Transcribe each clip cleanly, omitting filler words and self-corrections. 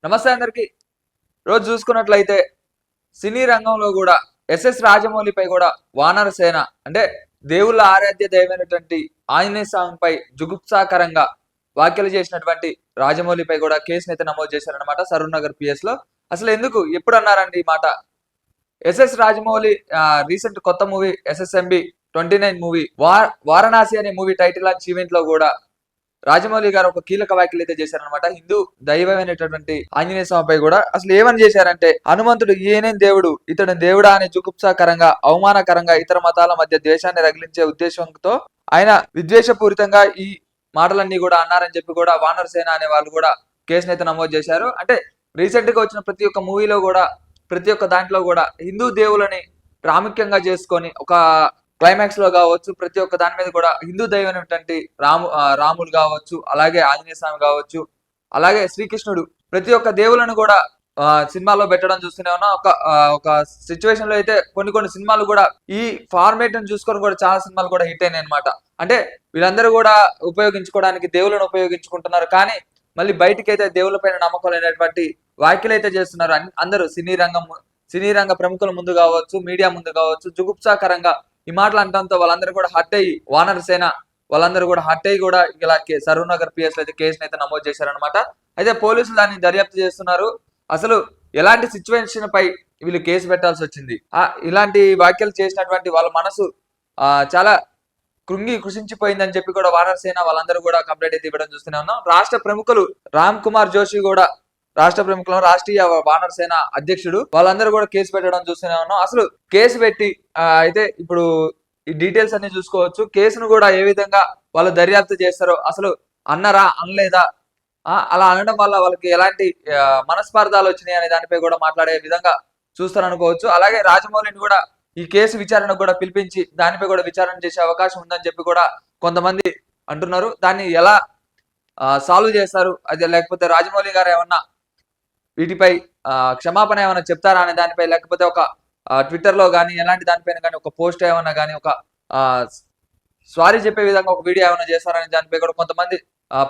నమస్తే అందరికి. రోజు చూసుకున్నట్లయితే సినీ రంగంలో కూడా ఎస్ఎస్ రాజమౌళిపై కూడా వానర సేన అంటే దేవుళ్ళ ఆరాధ్య దైవమైనటువంటి ఆంజనేయ స్వామిపై జుగుప్సాకరంగా వ్యాఖ్యలు చేసినటువంటి రాజమౌళిపై కూడా కేసును అయితే నమోదు చేశారనమాట సరూర్ నగర్ పిఎస్ లో. అసలు ఎందుకు ఎప్పుడు అన్నారండి ఈ మాట? ఎస్ఎస్ రాజమౌళి రీసెంట్ కొత్త మూవీ ఎస్ఎస్ఎంబి 29 మూవీ వారణాసి అనే మూవీ టైటిల్ లాంచ్ ఈవెంట్ లో కూడా రాజమౌళి గారు ఒక కీలక వ్యాఖ్యలు అయితే చేశారనమాట. హిందూ దైవమైనటువంటి ఆంజనేయ స్వామిపై కూడా అసలు ఏమని చేశారంటే, హనుమంతుడు ఈయనేం దేవుడు, ఇతడు దేవుడా అనే జుగుప్సాకరంగా అవమానకరంగా ఇతర మతాల మధ్య ద్వేషాన్ని రగిలించే ఉద్దేశంతో ఆయన విద్వేషపూరితంగా ఈ మాటలన్నీ కూడా అన్నారని చెప్పి కూడా వానర సేన అనే వాళ్ళు కూడా కేసునైతే నమోదు చేశారు. అంటే రీసెంట్ గా వచ్చిన ప్రతి ఒక్క మూవీలో కూడా ప్రతి ఒక్క దాంట్లో కూడా హిందూ దేవులని ప్రాముఖ్యంగా చేసుకొని ఒక క్లైమాక్స్ లో కావచ్చు, ప్రతి ఒక్క దాని మీద కూడా హిందూ దైవమైనటువంటి రాములు కావచ్చు, అలాగే ఆంజనేయ స్వామి కావచ్చు, అలాగే శ్రీకృష్ణుడు, ప్రతి ఒక్క దేవులను కూడా సినిమాలో పెట్టడం చూస్తూనే ఉన్నా. ఒక సిచ్యువేషన్ లో అయితే కొన్ని సినిమాలు కూడా ఈ ఫార్మేట్ ని చూసుకొని కూడా చాలా సినిమాలు కూడా హిట్ అయినాయి అనమాట. అంటే వీళ్ళందరూ కూడా ఉపయోగించుకోవడానికి దేవులను ఉపయోగించుకుంటున్నారు, కానీ మళ్ళీ బయటికి అయితే దేవుళ్ళ పైన నమ్మకం లేనటువంటి వ్యాఖ్యలు అయితే చేస్తున్నారు. అందరూ సినీ రంగ ప్రముఖుల ముందు కావచ్చు, మీడియా ముందు కావచ్చు, జుగుప్సాకరంగా ఈ మాటలు అంటంతో వాళ్ళందరూ కూడా హట్ అయ్యి వానర సేన వాళ్ళందరూ కూడా హట్ అయ్యి కూడా ఇలా సరూర్ నగర్ పిఎస్ లో అయితే కేసును అయితే నమోదు చేశారనమాట. అయితే పోలీసులు దాన్ని దర్యాప్తు చేస్తున్నారు. అసలు ఎలాంటి సిచ్యువేషన్ పై వీళ్ళు కేసు పెట్టాల్సి వచ్చింది, ఇలాంటి వ్యాఖ్యలు చేసినటువంటి వాళ్ళ మనసు చాలా కృషించిపోయిందని చెప్పి కూడా వానర సేన వాళ్ళందరూ కూడా కంప్లైంట్ అయితే ఇవ్వడం చూస్తూనే ఉన్నాం. రాష్ట్ర ప్రముఖులు రామ్ కుమార్ జోషి కూడా రాష్ట్రీయ వానర సేన అధ్యక్షుడు, వాళ్ళందరూ కూడా కేసు పెట్టడం చూస్తూనే ఉన్నాం. అసలు కేసు పెట్టి అయితే ఇప్పుడు ఈ డీటెయిల్స్ అన్ని చూసుకోవచ్చు. కేసును కూడా ఏ విధంగా వాళ్ళు దర్యాప్తు చేస్తారో, అసలు అన్నరా అనలేదా, అలా అనడం వల్ల వాళ్ళకి ఎలాంటి మనస్పార్థాలు వచ్చినాయి అనే దానిపై కూడా మాట్లాడే విధంగా చూస్తారనుకోవచ్చు. అలాగే రాజమౌళిని కూడా ఈ కేసు విచారణకు కూడా పిలిపించి దానిపై కూడా విచారణ చేసే అవకాశం ఉందని చెప్పి కూడా కొంతమంది అంటున్నారు. దాన్ని ఎలా సాల్వ్ చేస్తారు, అది లేకపోతే రాజమౌళి గారు ఏమన్నా వీటిపై క్షమాపణ ఏమైనా చెప్తారా అనే దానిపై, లేకపోతే ఒక ట్విట్టర్ లో కానీ ఎలాంటి దానిపైన కానీ ఒక పోస్ట్ ఏమైనా కానీ ఒక సారీ చెప్పే విధంగా ఒక వీడియో ఏమైనా చేస్తారనే దానిపై కూడా కొంతమంది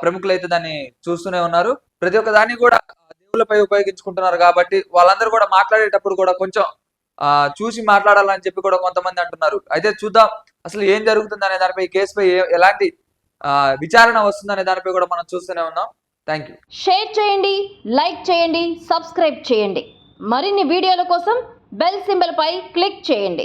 ప్రముఖులు అయితే దాన్ని చూస్తూనే ఉన్నారు. ప్రతి ఒక్క దాన్ని కూడా దేవుళ్ళపై ఉపయోగించుకుంటున్నారు కాబట్టి వాళ్ళందరూ కూడా మాట్లాడేటప్పుడు కూడా కొంచెం చూసి మాట్లాడాలని చెప్పి కూడా కొంతమంది అంటున్నారు. అయితే చూద్దాం అసలు ఏం జరుగుతుంది అనే దానిపై, కేసుపై ఎలాంటి విచారణ వస్తుందనే దానిపై కూడా మనం చూస్తూనే ఉన్నాం. Thank you. షేర్ చేయండి, లైక్ చేయండి, సబ్స్క్రైబ్ చేయండి. మరిన్ని వీడియోల కోసం బెల్ సింబల్ పై క్లిక్ చేయండి.